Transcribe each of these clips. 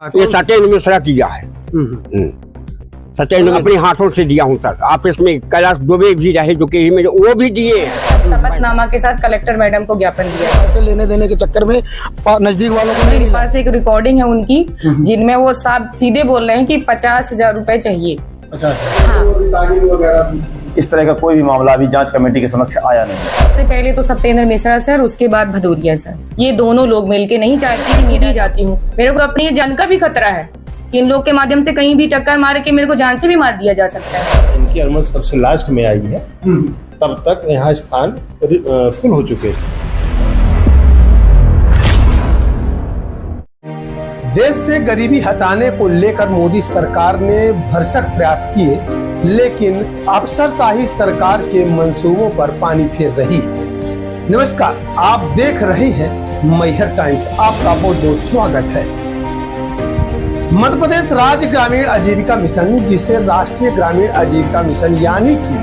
ये सत्येंद्र मिश्रा किया है। सत्येंद्र अपने हाथों से दिया हूँ सर। आप इसमें कैलाश दुबे भी रहे जो कि वो भी दिए। शपथनामा के साथ कलेक्टर मैडम को ज्ञापन दिया। पैसे लेने देने के चक्कर में नजदीक वालों को मेरे पास एक रिकॉर्डिंग है उनकी जिनमें वो साफ सीधे बोल रहे हैं कि 50,000 रुपए चाहिए। इस तरह का कोई भी मामला अभी जांच कमेटी के समक्ष आया नहीं। सबसे पहले तो सत्येंद्र मिश्रा सर, उसके बाद भदौरिया सर, ये दोनों लोग मिलके नहीं चाहती कि मैं जाती हूँ। मेरे को अपनी जान का भी खतरा है कि इन लोग के माध्यम से कहीं भी टक्कर मार के मेरे को जान से भी मार दिया जा सकता है। इनकी अनुमति सबसे लास्ट में आई है, तब तक यहाँ स्थान फुल हो चुके थे। देश से गरीबी हटाने को लेकर मोदी सरकार ने भरसक प्रयास किए, लेकिन अफसरशाही सरकार के मंसूबों पर पानी फेर रही है। नमस्कार, आप देख रहे हैं मैहर टाइम्स। आपका बहुत बहुत स्वागत है। मध्य प्रदेश राज्य ग्रामीण आजीविका मिशन, जिसे राष्ट्रीय ग्रामीण आजीविका मिशन यानी कि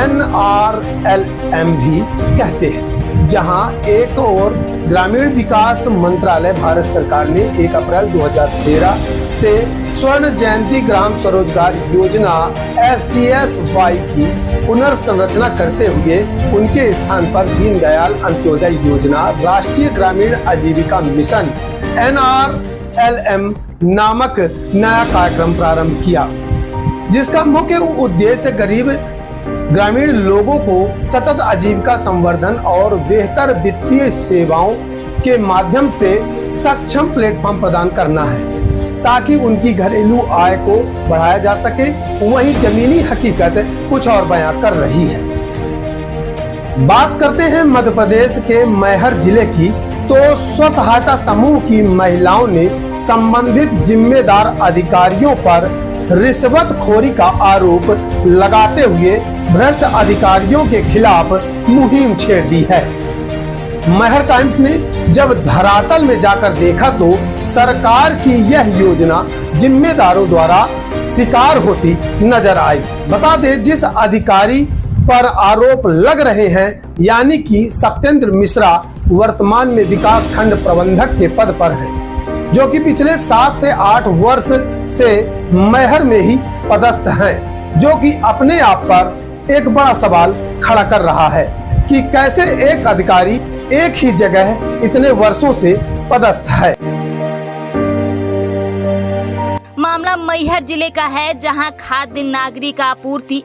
NRLM भी कहते हैं, जहां एक और ग्रामीण विकास मंत्रालय भारत सरकार ने 1 अप्रैल 2013 से स्वर्ण जयंती ग्राम स्वरोजगार योजना SGSY की पुनर्संरचना करते हुए उनके स्थान पर दीनदयाल अंत्योदय योजना राष्ट्रीय ग्रामीण आजीविका मिशन NRLM नामक नया कार्यक्रम प्रारंभ किया, जिसका मुख्य उद्देश्य गरीब ग्रामीण लोगों को सतत आजीविका संवर्धन और बेहतर वित्तीय सेवाओं के माध्यम से सक्षम प्लेटफॉर्म प्रदान करना है, ताकि उनकी घरेलू आय को बढ़ाया जा सके। वहीं जमीनी हकीकत कुछ और बयां कर रही है। बात करते हैं मध्य प्रदेश के मैहर जिले की, तो स्व सहायता समूह की महिलाओं ने संबंधित जिम्मेदार अधिकारियों पर रिश्वतखोरी का आरोप लगाते हुए भ्रष्ट अधिकारियों के खिलाफ मुहिम छेड़ दी है। मैहर टाइम्स ने जब धरातल में जाकर देखा तो सरकार की यह योजना जिम्मेदारों द्वारा शिकार होती नजर आई। बता दें, जिस अधिकारी पर आरोप लग रहे हैं यानी कि सत्येंद्र मिश्रा वर्तमान में विकास खंड प्रबंधक के पद पर हैं, जो कि पिछले 7 से 8 वर्ष से मैहर में ही पदस्थ हैं, जो कि अपने आप पर एक बड़ा सवाल खड़ा कर रहा है कि कैसे एक अधिकारी एक ही जगह इतने वर्षों से पदस्थ है। मामला मैहर जिले का है, जहां खाद्य नागरिक आपूर्ति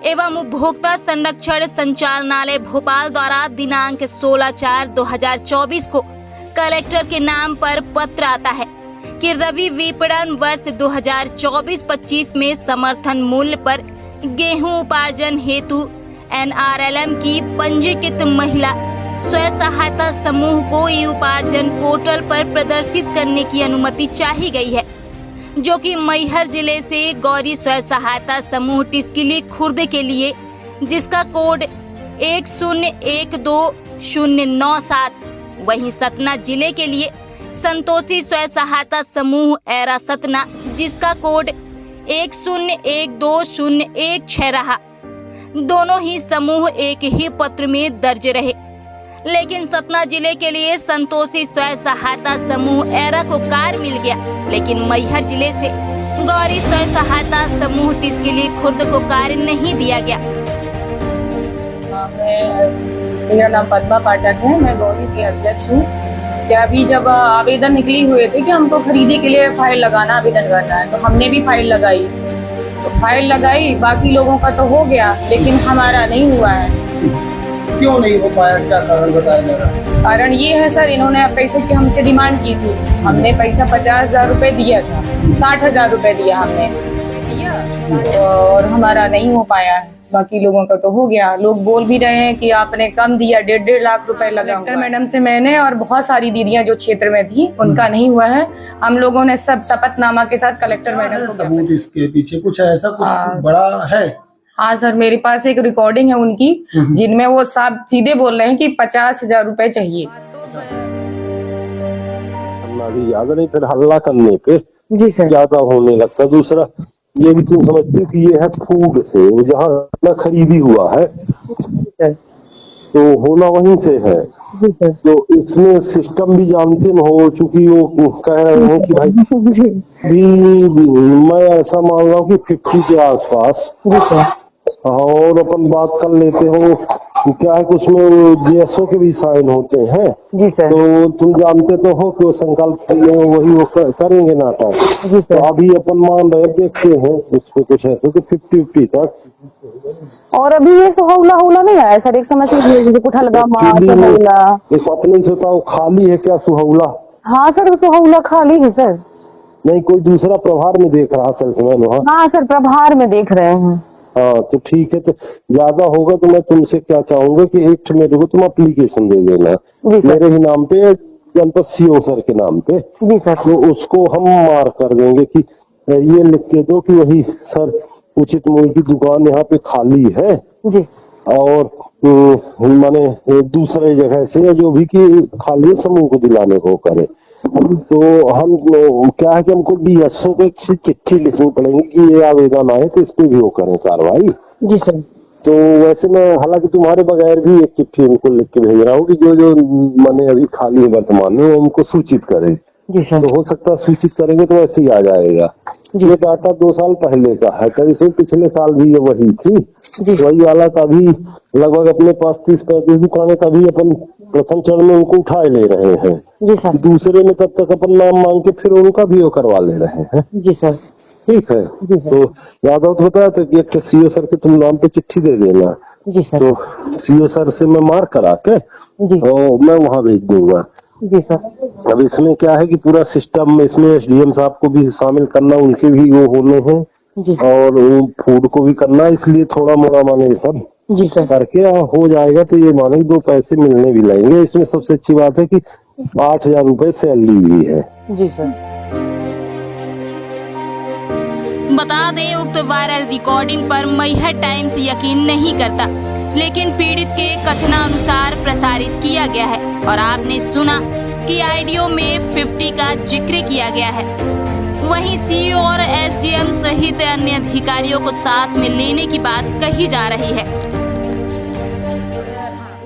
एवं उपभोक्ता संरक्षण संचालनालय भोपाल द्वारा दिनांक 16/4/2024 को कलेक्टर के नाम पर पत्र आता है कि रवि विपणन वर्ष 2024-25 में समर्थन मूल्य पर गेहूं उपार्जन हेतु NRLM की पंजीकृत महिला स्व सहायता समूह को ई उपार्जन पोर्टल पर प्रदर्शित करने की अनुमति चाही गई है, जो कि मैहर जिले से गौरी स्व सहायता समूह टिस्किली खुर्द के लिए, जिसका कोड 1012-097, वहीं सतना जिले के लिए संतोषी स्व सहायता समूह एरा सतना, जिसका कोड 1012-016 रहा। दोनों ही समूह एक ही पत्र में दर्ज रहे, लेकिन सतना जिले के लिए संतोषी स्व सहायता समूह एरा को कार्य मिल गया, लेकिन मैहर जिले से गौरी स्व सहायता समूह टिस्किली खुर्द को कार्य नहीं दिया गया। मेरा नाम पद्मा पाठक है, मैं गौरी की अध्यक्ष हूँ। क्या अभी जब आवेदन निकली हुए थे कि हमको खरीदी के लिए फाइल लगाना, आवेदन करना है, तो हमने भी फाइल लगाई। बाकी लोगों का तो हो गया, लेकिन हमारा नहीं हुआ है। क्यों नहीं हो पाया, क्या कारण बताया जा रहा है? कारण ये है सर, इन्होंने पैसे की हमसे डिमांड की थी। हमने पैसा 50,000 रुपए दिया था, 60,000 रुपए दिया हमने, और हमारा नहीं हो पाया है। बाकी लोगों का तो हो गया। लोग बोल भी रहे हैं कि आपने कम दिया, 1.5 लाख रुपए लगा। कलेक्टर मैडम से मैंने और बहुत सारी दीदियां जो क्षेत्र में थी, उनका नहीं हुआ है। हम लोगों ने सब शपथनामा के साथ कलेक्टर मैडम को सबूत इसके पीछे कुछ ऐसा कुछ बड़ा है? हाँ सर, मेरे पास एक रिकॉर्डिंग है उनकी जिनमें वो साफ सीधे बोल रहे हैं कि 50,000 रुपए चाहिए। अभी याद नहीं, फिर हल्ला करने पे जी सर ज्यादा होने लगता। दूसरा ये भी तुम समझते हो कि ये है फूड से, वो जहाँ खरीदी हुआ है तो होना वहीं से है। तो इसमें सिस्टम भी जानते न हो, चूंकि वो कह रहे हैं कि भाई भी मैं ऐसा मान रहा हूँ कि 50 के आसपास, और अपन बात कर लेते हो क्या है कि उसमें जीएसओ के भी साइन होते हैं जी सर। तो तुम जानते तो हो कि वो संकल्प वही वो करेंगे नाटक। जी सर। तो अभी अपन मान रहे देखते हैं उसमें कुछ ऐसे तो 50-50 तक। और अभी ये सुहौला नहीं आया सर, एक समय से कुठलगा सुहौला एक अपने से बताओ खाली है क्या सुहौला? हाँ सर, सुहौला खाली है सर। नहीं कोई दूसरा प्रभार में देख रहा सेल्समैन? हाँ सर, प्रभार में देख रहे हैं। हाँ तो ठीक है, तो ज्यादा होगा तो मैं तुमसे क्या चाहूंगा कि एक मेरे को तुम एप्लीकेशन दे देना मेरे ही नाम पे, जनपद सीओ सर के नाम पे। जी सर। तो उसको हम मार्क कर देंगे कि ये लिख के दो कि वही सर उचित मूल्य की दुकान यहाँ पे खाली है जी, और माने दूसरे जगह से जो भी कि खाली समूह को दिलाने को करे। तो हम क्या है कि हमको डीएसओ को एक चिट्ठी लिखनी पड़ेगी कि ये आवेदन आए तो इस पे भी वो करें कार्रवाई। जी सर। तो वैसे मैं हालांकि तुम्हारे बगैर भी एक चिट्ठी उनको लिख के भेज रहा हूँ कि जो जो माने अभी खाली है वर्तमान में वो उनको सूचित करें। जी सर। तो हो सकता है सूचित करेंगे तो वैसे ही आ जाएगा। ये डाटा 2 साल पहले का है, कभी इसमें पिछले साल भी ये वही थी, वही वाला। तभी लगभग अपने पास 30-35 दुकानें तभी अपन प्रथम चरण में उनको उठाए ले रहे हैं। जी सर। दूसरे में तब तक अपन नाम मांग के फिर उनका भी वो करवा ले रहे हैं। जी सर। ठीक है, तो यादव तो बताया था कि एक सीओ सर के तुम नाम पे चिट्ठी दे देना। जी सर। तो सीओ सर से मैं मार्क करा के और मैं वहाँ भेज दूंगा। जी सर। अब इसमें क्या है कि पूरा सिस्टम, इसमें एसडीएम साहब को भी शामिल करना, उनके भी वो होने हैं और फूड को भी करना, इसलिए थोड़ा मोड़ा माने सब जी सर करके हो जाएगा। तो ये माने 2 पैसे मिलने भी लगेंगे। इसमें सबसे अच्छी बात है कि 8,000 रुपए सैलरी भी है। जी सर। बता दें, उक्त वायरल रिकॉर्डिंग पर मैहर टाइम्स यकीन नहीं करता, लेकिन पीड़ित के कथनानुसार प्रसारित किया गया है और आपने सुना कि ऑडियो में 50 का जिक्र किया गया है। वहीं सीईओ और एसडीएम सहित अन्य अधिकारियों को साथ में लेने की बात कही जा रही है।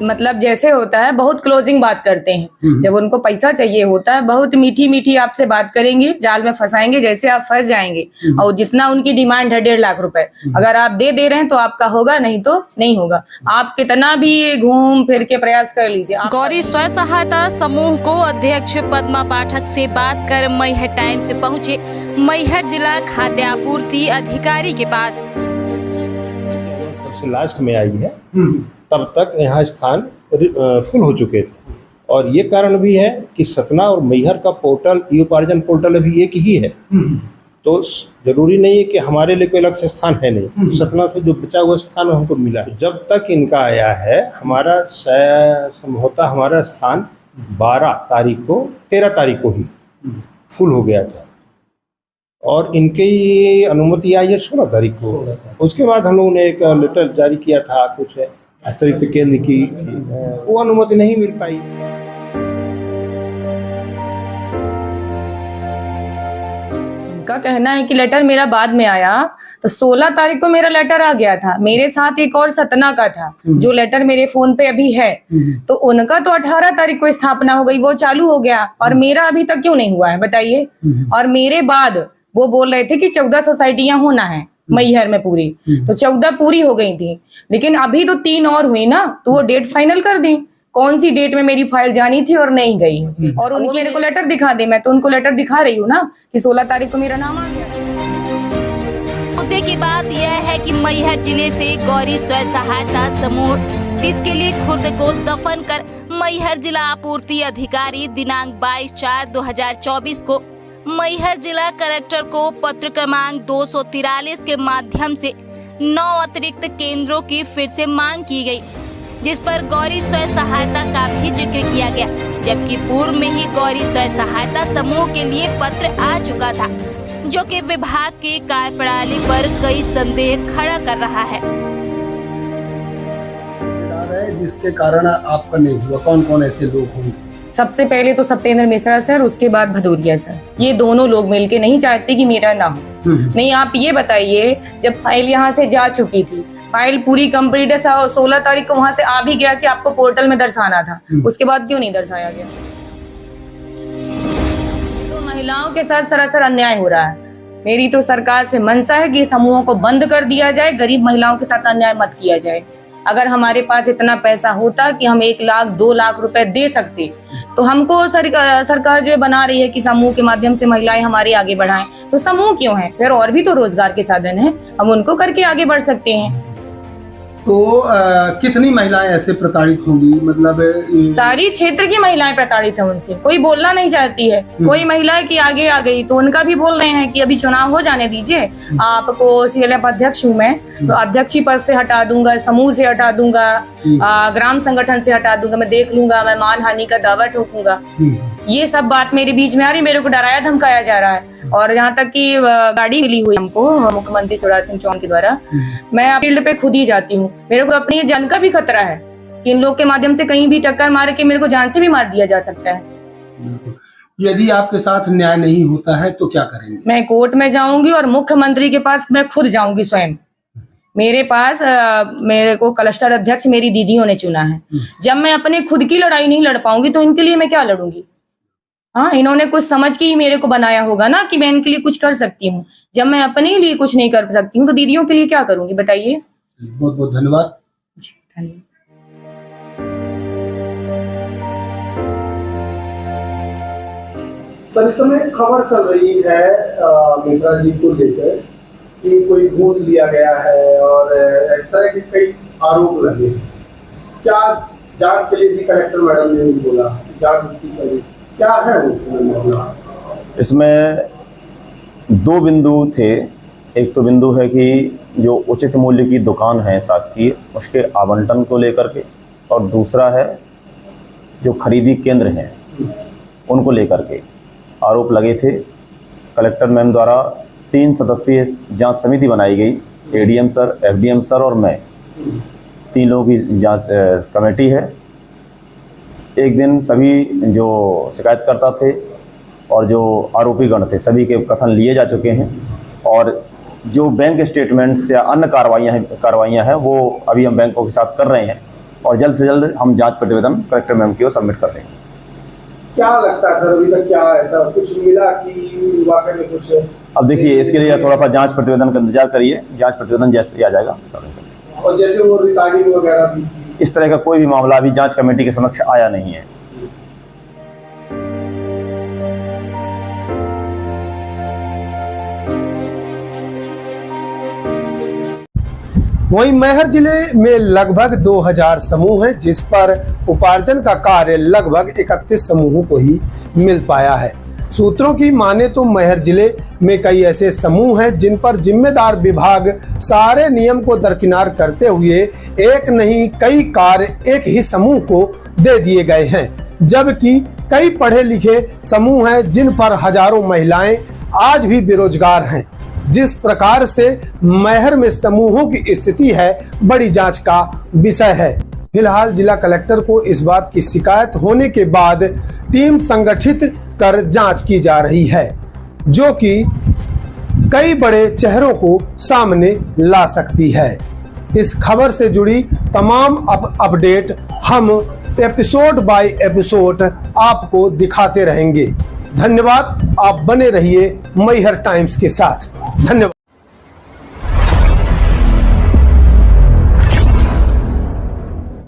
मतलब जैसे होता है बहुत क्लोजिंग बात करते हैं, जब उनको पैसा चाहिए होता है बहुत मीठी मीठी आपसे बात करेंगे, जाल में फंसाएंगे, जैसे आप फंस जाएंगे। और जितना उनकी डिमांड है 1.5 लाख रुपए, अगर आप दे रहे हैं तो आपका होगा, नहीं तो नहीं होगा। आप कितना भी घूम फिर के प्रयास कर लीजिए। गौरी स्व सहायता समूह को अध्यक्ष पद्मा पाठक से बात कर मैहर टाइम्स से पहुंचे मैहर जिला खाद्य आपूर्ति अधिकारी के पास। सबसे लास्ट में आई है, तब तक यहाँ स्थान फुल हो चुके थे। और ये कारण भी है कि सतना और मैहर का पोर्टल, ई उपार्जन पोर्टल अभी एक ही है। तो जरूरी नहीं है कि हमारे लिए कोई अलग से स्थान है नहीं, सतना से जो बचा हुआ स्थान हमको मिला है। जब तक इनका आया है, हमारा संभवतः हमारा स्थान 12 तारीख को 13 तारीख को ही फुल हो गया था और इनके ये अनुमति आई है 16 तारीख को। उसके बाद हम लोगों ने एक लेटर जारी किया था कुछ अतिरिक्त केंद्र की, वो अनुमति नहीं मिल पाई। उनका कहना है कि लेटर मेरा बाद में आया, तो 16 तारीख को मेरा लेटर आ गया था। मेरे साथ एक और सतना का था जो लेटर मेरे फोन पे अभी है, तो उनका तो 18 तारीख को स्थापना हो गई, वो चालू हो गया, और मेरा अभी तक क्यों नहीं हुआ है बताइए। और मेरे बाद वो बोल रहे थे कि 14 सोसाइटियां होना है मैहर में पूरी, तो 14 पूरी हो गई थी, लेकिन अभी तो 3 और हुई ना, तो वो डेट फाइनल कर दी। कौन सी डेट में मेरी फाइल जानी थी और नहीं गई, और उनकी मेरे को लेटर दिखा दे, मैं तो उनको लेटर दिखा रही हूँ ना कि 16 तारीख को मेरा नाम आ गया। मुद्दे की बात यह है कि मैहर जिले से गौरी स्व सहायता समूह इसके लिए खुर्द को दफन कर मैहर जिला आपूर्ति अधिकारी दिनांक 22/4/2024 को मैहर जिला कलेक्टर को पत्र क्रमांक 243 के माध्यम से 9 अतिरिक्त केंद्रों की फिर से मांग की गई, जिस पर गौरी स्व सहायता का भी जिक्र किया गया, जबकि पूर्व में ही गौरी स्व सहायता समूह के लिए पत्र आ चुका था, जो कि विभाग की कार्यप्रणाली पर कई संदेह खड़ा कर रहा है। जिसके कारण आपका नहीं हुआ, कौन कौन ऐसे लोग होंगे? सबसे पहले तो सत्येंद्र मिश्रा सर, उसके बाद भदौरिया सर, ये दोनों लोग मिलके नहीं चाहते कि मेरा ना हो। नहीं, आप ये बताइए, जब फाइल यहाँ से जा चुकी थी फाइल पूरी कंप्लीट है। 16 तारीख को वहां से आ भी गया कि आपको पोर्टल में दर्शाना था, उसके बाद क्यों नहीं दर्शाया गया? तो महिलाओं के साथ सरासर अन्याय हो रहा है। मेरी तो सरकार से मंशा है कि समूहों को बंद कर दिया जाए, गरीब महिलाओं के साथ अन्याय मत किया जाए। अगर हमारे पास इतना पैसा होता कि हम 1 लाख 2 लाख रुपए दे सकते, तो हमको सरकार जो बना रही है कि समूह के माध्यम से महिलाएं हमारे आगे बढ़ाएं, तो समूह क्यों है? फिर और भी तो रोजगार के साधन है, हम उनको करके आगे बढ़ सकते हैं। तो कितनी महिलाएं ऐसे प्रताड़ित होंगी? मतलब सारी क्षेत्र की महिलाएं प्रताड़ित है उनसे, कोई बोलना नहीं चाहती है। कोई महिलाएं की आगे आ गई तो उनका भी बोल रहे हैं कि अभी चुनाव हो जाने दीजिए, आपको सीएलएफ अध्यक्ष हूँ मैं, तो अध्यक्षी पद से हटा दूंगा, समूह से हटा दूंगा, ग्राम संगठन से हटा दूंगा, मैं देख लूंगा, मैं मानहानि का दावा ठोकूंगा। ये सब बात मेरे बीच में आ रही, मेरे को डराया धमकाया जा रहा है। और यहाँ तक कि गाड़ी मिली हुई हमको मुख्यमंत्री शिवराज सिंह चौहान के द्वारा, मैं फील्ड पे खुद ही जाती हूँ। मेरे को अपनी जान का भी खतरा है कि इन लोग के माध्यम से कहीं भी टक्कर मार के मेरे को जान से भी मार दिया जा सकता है। यदि आपके साथ न्याय नहीं होता है तो क्या करेंगे? मैं कोर्ट में जाऊंगी और मुख्यमंत्री के पास मैं खुद जाऊंगी स्वयं। मेरे पास मेरे को क्लस्टर अध्यक्ष मेरी दीदियों ने चुना है। जब मैं अपने खुद की लड़ाई नहीं लड़ पाऊंगी तो इनके लिए मैं क्या लड़ूंगी? हाँ, इन्होंने कुछ समझ के ही मेरे को बनाया होगा ना कि मैं इनके लिए कुछ कर सकती हूँ। जब मैं अपने लिए कुछ नहीं कर सकती हूँ तो दीदियों के लिए क्या करूंगी, बताइए। बहुत बहुत धन्यवाद जी, धन्यवाद। सर, इस समय खबर चल रही है मिश्रा जी को लेकर कि कोई घूस लिया गया है और इस तरह के कई आरोप लगे। क्या जांच के लिए भी कलेक्टर मैडम ने बोला जांच उसकी चली, क्या है वो मामला? इसमें 2 बिंदु थे। एक तो बिंदु है कि जो उचित मूल्य की दुकान है शासकीय, उसके आवंटन को लेकर के, और दूसरा है जो खरीदी केंद्र हैं उनको लेकर के आरोप लगे थे। कलेक्टर मैम द्वारा 3 सदस्यीय जांच समिति बनाई गई, एडीएम सर, एफडीएम सर और मैं, 3 लोगों की जांच कमेटी है। एक दिन सभी जो शिकायतकर्ता थे और जो आरोपी गण थे सभी के कथन लिए जा चुके हैं, और जो बैंक स्टेटमेंट्स या अन्य कार्रवाइयाँ हैं वो अभी हम बैंकों के साथ कर रहे हैं, और जल्द से जल्द हम जांच प्रतिवेदन कलेक्टर मैम की ओर सबमिट कर देंगे। क्या लगता है सर, अभी तक क्या ऐसा कुछ मिला कि वाकई में कुछ? अब देखिए, इसके लिए थोड़ा सा जांच प्रतिवेदन का इंतजार करिए, जांच प्रतिवेदन जैसे ही आ जाएगा। और जैसे वो रिकॉर्डिंग वगैरह भी, इस तरह का कोई भी मामला अभी जांच कमेटी के समक्ष आया नहीं है। वहीं मैहर जिले में लगभग 2000 समूह हैं, जिस पर उपार्जन का कार्य लगभग 31 समूहों को ही मिल पाया है। सूत्रों की माने तो मैहर जिले में कई ऐसे समूह हैं जिन पर जिम्मेदार विभाग सारे नियम को दरकिनार करते हुए एक नहीं कई कार्य एक ही समूह को दे दिए गए हैं, जबकि कई पढ़े लिखे समूह हैं जिन पर हजारों महिलाएं आज भी बेरोजगार हैं। जिस प्रकार से मैहर में समूहों की स्थिति है, बड़ी जांच का विषय है। फिलहाल जिला कलेक्टर को इस बात की शिकायत होने के बाद टीम संगठित कर जांच की जा रही है, जो कि कई बड़े चेहरों को सामने ला सकती है। इस खबर से जुड़ी तमाम अपडेट हम एपिसोड बाय एपिसोड आपको दिखाते रहेंगे। धन्यवाद, आप बने रहिए मैहर टाइम्स के साथ। धन्यवाद।